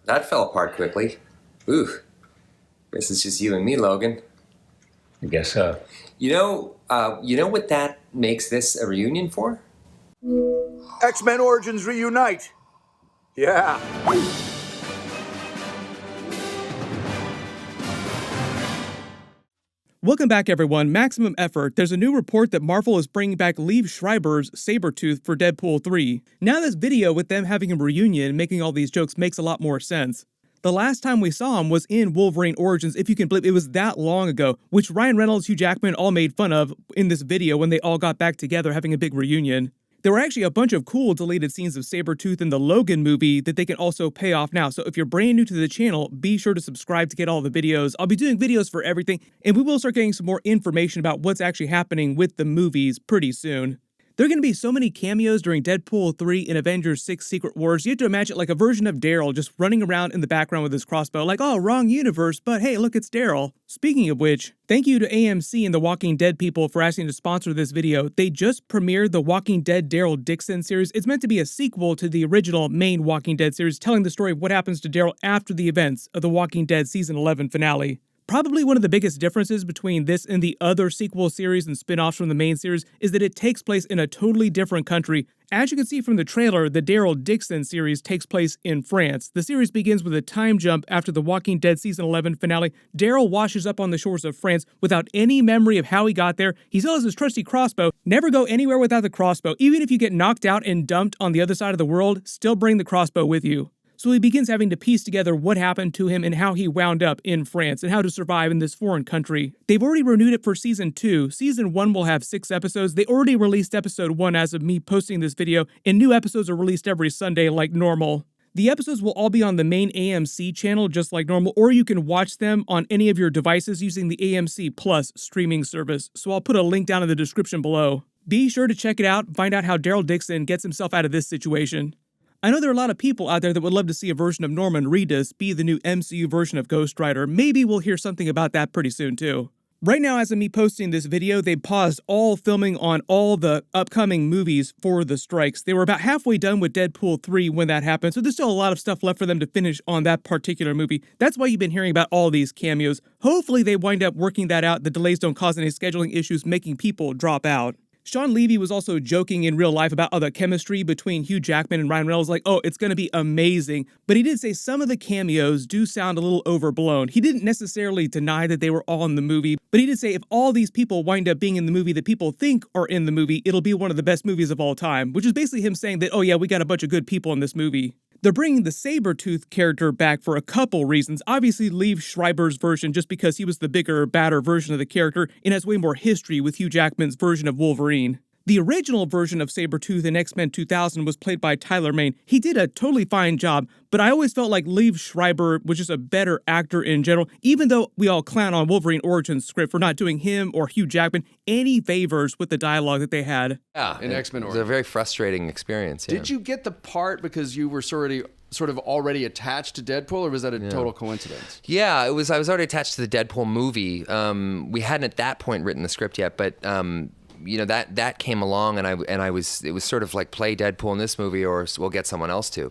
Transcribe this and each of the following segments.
That fell apart quickly. Ooh. Guess it's just you and me, Logan. I guess so. You know what that makes this a reunion for? X-Men Origins reunite. Yeah. Welcome back, everyone. Maximum Effort. There's a new report that Marvel is bringing back Liev Schreiber's Sabretooth for Deadpool 3. Now this video with them having a reunion and making all these jokes makes a lot more sense. The last time we saw him was in Wolverine Origins, if you can believe it was that long ago, which Ryan Reynolds, Hugh Jackman all made fun of in this video when they all got back together having a big reunion. There were actually a bunch of cool deleted scenes of Sabretooth in the Logan movie that they can also pay off now. So if you're brand new to the channel, be sure to subscribe to get all the videos. I'll be doing videos for everything, and we will start getting some more information about what's actually happening with the movies pretty soon. There are going to be so many cameos during Deadpool 3 and Avengers 6 Secret Wars. You have to imagine like a version of Daryl just running around in the background with his crossbow like, oh, wrong universe, but hey, look, it's Daryl. Speaking of which, thank you to AMC and the Walking Dead people for asking to sponsor this video. They just premiered the Walking Dead Daryl Dixon series. It's meant to be a sequel to the original main Walking Dead series, telling the story of what happens to Daryl after the events of the Walking Dead Season 11 finale. Probably one of the biggest differences between this and the other sequel series and spin-offs from the main series is that it takes place in a totally different country. As you can see from the trailer, the Daryl Dixon series takes place in France. The series begins with a time jump after the Walking Dead Season 11 finale. Daryl washes up on the shores of France without any memory of how he got there. He still has his trusty crossbow. Never go anywhere without the crossbow. Even if you get knocked out and dumped on the other side of the world, still bring the crossbow with you. So he begins having to piece together what happened to him and how he wound up in France and how to survive in this foreign country. They've already renewed it for Season 2. Season 1 will have 6 episodes. They already released Episode 1 as of me posting this video, and new episodes are released every Sunday like normal. The episodes will all be on the main AMC channel just like normal, or you can watch them on any of your devices using the AMC Plus streaming service. So I'll put a link down in the description below. Be sure to check it out and find out how Daryl Dixon gets himself out of this situation. I know there are a lot of people out there that would love to see a version of Norman Reedus be the new MCU version of Ghost Rider. Maybe we'll hear something about that pretty soon too. Right now, as of me posting this video, they paused all filming on all the upcoming movies for the strikes. They were about halfway done with Deadpool 3 when that happened, so there's still a lot of stuff left for them to finish on that particular movie. That's why you've been hearing about all these cameos. Hopefully they wind up working that out. The delays don't cause any scheduling issues making people drop out. Sean Levy was also joking in real life about the chemistry between Hugh Jackman and Ryan Reynolds, like, oh, it's going to be amazing. But he did say some of the cameos do sound a little overblown. He didn't necessarily deny that they were all in the movie, but he did say if all these people wind up being in the movie that people think are in the movie, it'll be one of the best movies of all time, which is basically him saying that, oh yeah, we got a bunch of good people in this movie. They're bringing the Sabretooth character back for a couple reasons. Obviously, Liev Schreiber's version just because he was the bigger, badder version of the character and has way more history with Hugh Jackman's version of Wolverine. The original version of Sabretooth in X-Men 2000 was played by Tyler Mane. He did a totally fine job, but I always felt like Liev Schreiber was just a better actor in general, even though we all clown on Wolverine Origins script for not doing him or Hugh Jackman any favors with the dialogue that they had. Yeah, in X-Men Origins. It was a very frustrating experience. Yeah. Did you get the part because you were sort of already attached to Deadpool, or was that a total coincidence? Yeah, it was. I was already attached to the Deadpool movie. We hadn't at that point written the script yet, but you know, that came along, and it was sort of like, play Deadpool in this movie or we'll get someone else to.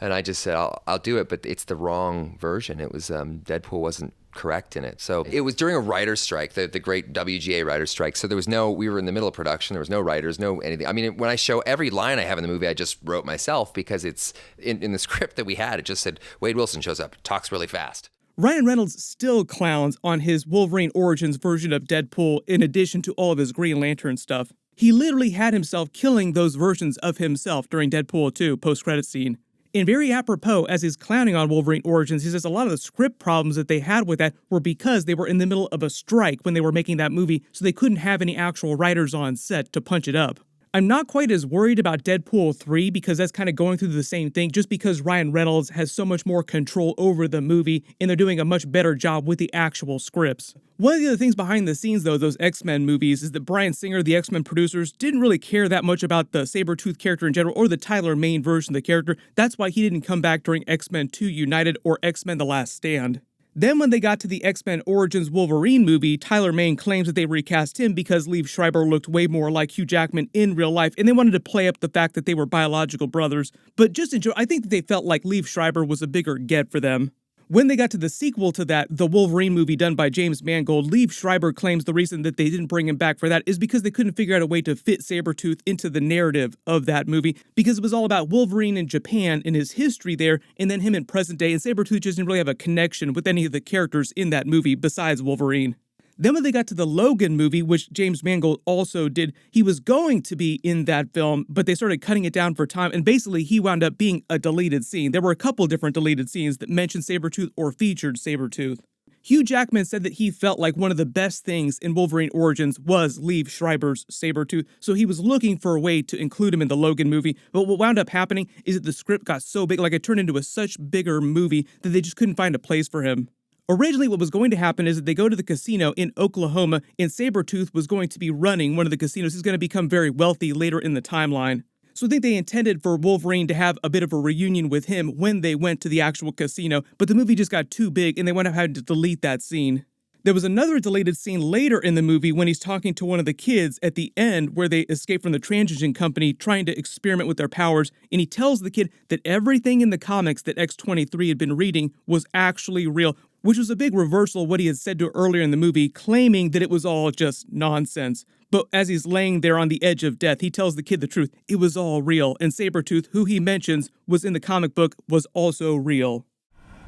And I just said, I'll do it, but it's the wrong version. It was Deadpool wasn't correct in it. So it was during a writer's strike, the great WGA writer's strike. So there was we were in the middle of production. There was no writers, no anything. I mean, when I show every line I have in the movie, I just wrote myself because it's in the script that we had. It just said, Wade Wilson shows up, talks really fast. Ryan Reynolds still clowns on his Wolverine Origins version of Deadpool in addition to all of his Green Lantern stuff. He literally had himself killing those versions of himself during Deadpool 2 post-credit scene. And very apropos, as he's clowning on Wolverine Origins, he says a lot of the script problems that they had with that were because they were in the middle of a strike when they were making that movie, so they couldn't have any actual writers on set to punch it up. I'm not quite as worried about Deadpool 3 because that's kind of going through the same thing just because Ryan Reynolds has so much more control over the movie and they're doing a much better job with the actual scripts. One of the other things behind the scenes, though, those X-Men movies, is that Bryan Singer, the X-Men producers, didn't really care that much about the Sabretooth character in general or the Tyler Mane version of the character. That's why he didn't come back during X-Men 2 United or X-Men The Last Stand. Then when they got to the X-Men Origins Wolverine movie, Tyler Mane claims that they recast him because Liev Schreiber looked way more like Hugh Jackman in real life, and they wanted to play up the fact that they were biological brothers. But just in general, I think that they felt like Liev Schreiber was a bigger get for them. When they got to the sequel to that, the Wolverine movie done by James Mangold, Liev Schreiber claims the reason that they didn't bring him back for that is because they couldn't figure out a way to fit Sabretooth into the narrative of that movie, because it was all about Wolverine in Japan and his history there, and then him in present day, and Sabretooth just didn't really have a connection with any of the characters in that movie besides Wolverine. Then when they got to the Logan movie, which James Mangold also did, he was going to be in that film, but they started cutting it down for time, and basically he wound up being a deleted scene. There were a couple different deleted scenes that mentioned Sabretooth or featured Sabretooth. Hugh Jackman said that he felt like one of the best things in Wolverine Origins was Liev Schreiber's Sabretooth, so he was looking for a way to include him in the Logan movie, but what wound up happening is that the script got so big, like it turned into a such bigger movie, that they just couldn't find a place for him. Originally, what was going to happen is that they go to the casino in Oklahoma, and Sabretooth was going to be running one of the casinos. He's going to become very wealthy later in the timeline. So I think they intended for Wolverine to have a bit of a reunion with him when they went to the actual casino, but the movie just got too big, and they wound up having to delete that scene. There was another deleted scene later in the movie when he's talking to one of the kids at the end where they escape from the Transition Company trying to experiment with their powers, and he tells the kid that everything in the comics that X-23 had been reading was actually real, which was a big reversal of what he had said to earlier in the movie, claiming that it was all just nonsense. But as he's laying there on the edge of death, he tells the kid the truth. It was all real, and Sabretooth, who he mentions was in the comic book, was also real.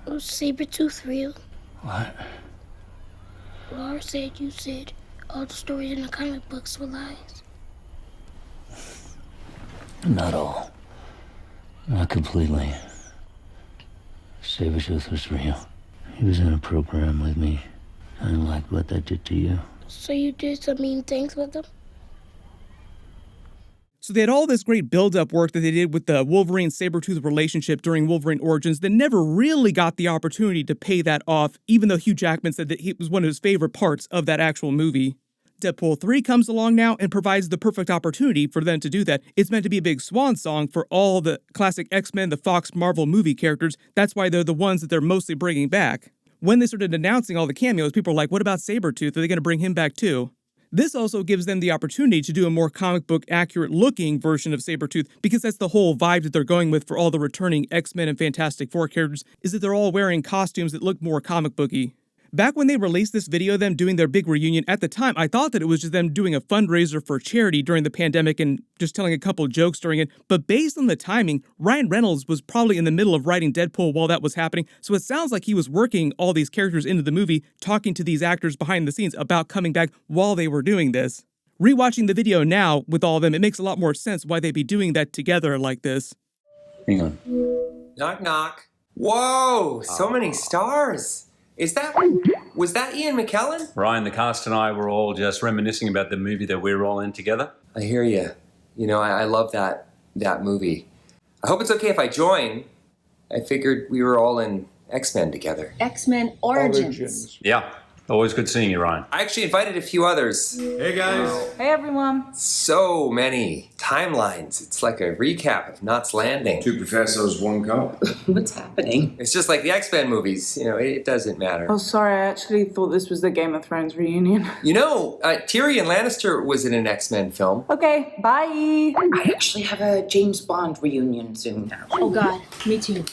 Was Sabretooth real? What? Laura said you said all the stories in the comic books were lies. Not all. Not completely. Sabretooth was real. He was in a program with me. I didn't like what that did to you. So you did some mean things with him? So they had all this great build-up work that they did with the Wolverine-Sabretooth relationship during Wolverine Origins that never really got the opportunity to pay that off, even though Hugh Jackman said that it was one of his favorite parts of that actual movie. Deadpool 3 comes along now and provides the perfect opportunity for them to do that. It's meant to be a big swan song for all the classic X-Men, the Fox Marvel movie characters. That's why they're the ones that they're mostly bringing back. When they started announcing all the cameos, people were like, what about Sabretooth? Are they going to bring him back too? This also gives them the opportunity to do a more comic book accurate looking version of Sabretooth, because that's the whole vibe that they're going with for all the returning X-Men and Fantastic Four characters, is that they're all wearing costumes that look more comic booky. Back when they released this video of them doing their big reunion, at the time, I thought that it was just them doing a fundraiser for charity during the pandemic and just telling a couple jokes during it. But based on the timing, Ryan Reynolds was probably in the middle of writing Deadpool while that was happening. So it sounds like he was working all these characters into the movie, talking to these actors behind the scenes about coming back while they were doing this. Rewatching the video now with all of them, it makes a lot more sense why they'd be doing that together like this. Hang on. Knock, knock. Whoa, so many stars. Was that Ian McKellen? Ryan, the cast and I were all just reminiscing about the movie that we were all in together. I hear you. You know, I love that movie. I hope it's okay if I join. I figured we were all in X-Men together. X-Men Origins. Yeah, always good seeing you, Ryan. I actually invited a few others. Hey, guys. Hey, everyone. So many timelines. It's like a recap of Knots Landing. 2 professors, 1 cup. What's happening? It's just like the X-Men movies. You know, it doesn't matter. Oh, sorry, I actually thought this was the Game of Thrones reunion. You know, Tyrion Lannister was in an X-Men film. Okay, bye. I actually have a James Bond reunion soon now. Oh God, me too.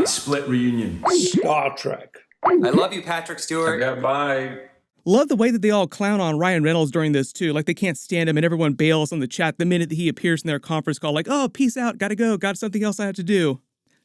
Split reunion. Star Trek. I love you, Patrick Stewart. Okay, bye. Love the way that they all clown on Ryan Reynolds during this too. Like they can't stand him and everyone bails on the chat the minute that he appears in their conference call, like, oh, peace out, gotta go, got something else I have to do.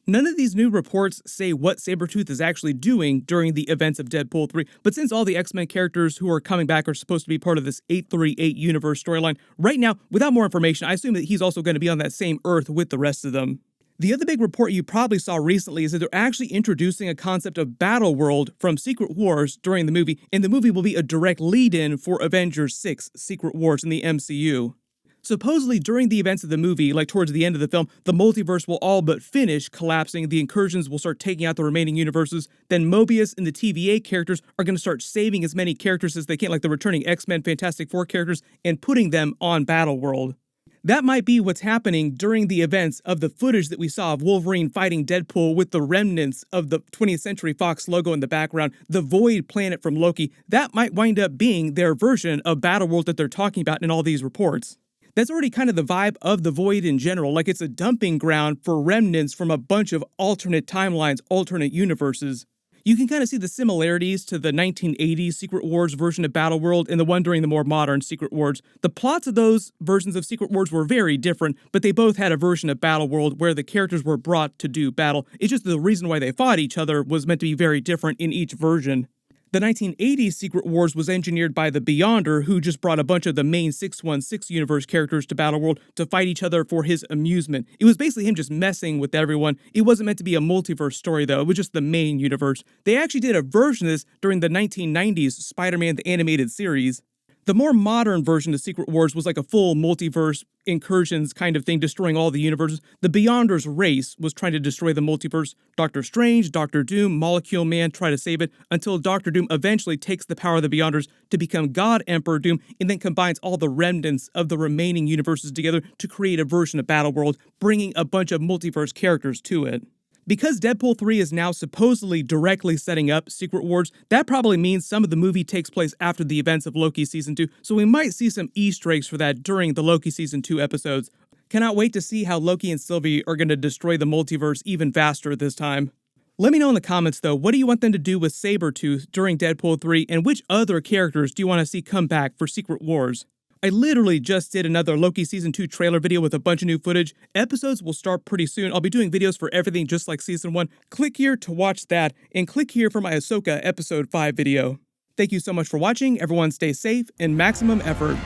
None of these new reports say what Sabretooth is actually doing during the events of Deadpool 3, but since all the X-Men characters who are coming back are supposed to be part of this 838 universe storyline, right now, without more information, I assume that he's also going to be on that same Earth with the rest of them. The other big report you probably saw recently is that they're actually introducing a concept of Battleworld from Secret Wars during the movie, and the movie will be a direct lead-in for Avengers 6, Secret Wars in the MCU. Supposedly, during the events of the movie, like towards the end of the film, the multiverse will all but finish collapsing, the incursions will start taking out the remaining universes, then Mobius and the TVA characters are going to start saving as many characters as they can, like the returning X-Men Fantastic Four characters, and putting them on Battleworld. That might be what's happening during the events of the footage that we saw of Wolverine fighting Deadpool with the remnants of the 20th Century Fox logo in the background, the Void planet from Loki. That might wind up being their version of Battleworld that they're talking about in all these reports. That's already kind of the vibe of the Void in general, like it's a dumping ground for remnants from a bunch of alternate timelines, alternate universes. You can kind of see the similarities to the 1980s Secret Wars version of Battleworld and the one during the more modern Secret Wars. The plots of those versions of Secret Wars were very different, but they both had a version of Battleworld where the characters were brought to do battle. It's just the reason why they fought each other was meant to be very different in each version. The 1980s Secret Wars was engineered by the Beyonder, who just brought a bunch of the main 616 universe characters to Battleworld to fight each other for his amusement. It was basically him just messing with everyone. It wasn't meant to be a multiverse story, though. It was just the main universe. They actually did a version of this during the 1990s Spider-Man the Animated Series. The more modern version of Secret Wars was like a full multiverse incursions kind of thing, destroying all the universes. The Beyonder's race was trying to destroy the multiverse. Doctor Strange, Doctor Doom, Molecule Man try to save it until Doctor Doom eventually takes the power of the Beyonders to become God Emperor Doom and then combines all the remnants of the remaining universes together to create a version of Battleworld, bringing a bunch of multiverse characters to it. Because Deadpool 3 is now supposedly directly setting up Secret Wars, that probably means some of the movie takes place after the events of Loki Season 2, so we might see some Easter eggs for that during the Loki Season 2 episodes. Cannot wait to see how Loki and Sylvie are going to destroy the multiverse even faster this time. Let me know in the comments though, what do you want them to do with Sabretooth during Deadpool 3, and which other characters do you want to see come back for Secret Wars? I literally just did another Loki Season 2 trailer video with a bunch of new footage. Episodes will start pretty soon. I'll be doing videos for everything just like Season 1. Click here to watch that, and click here for my Ahsoka Episode 5 video. Thank you so much for watching. Everyone stay safe and maximum effort.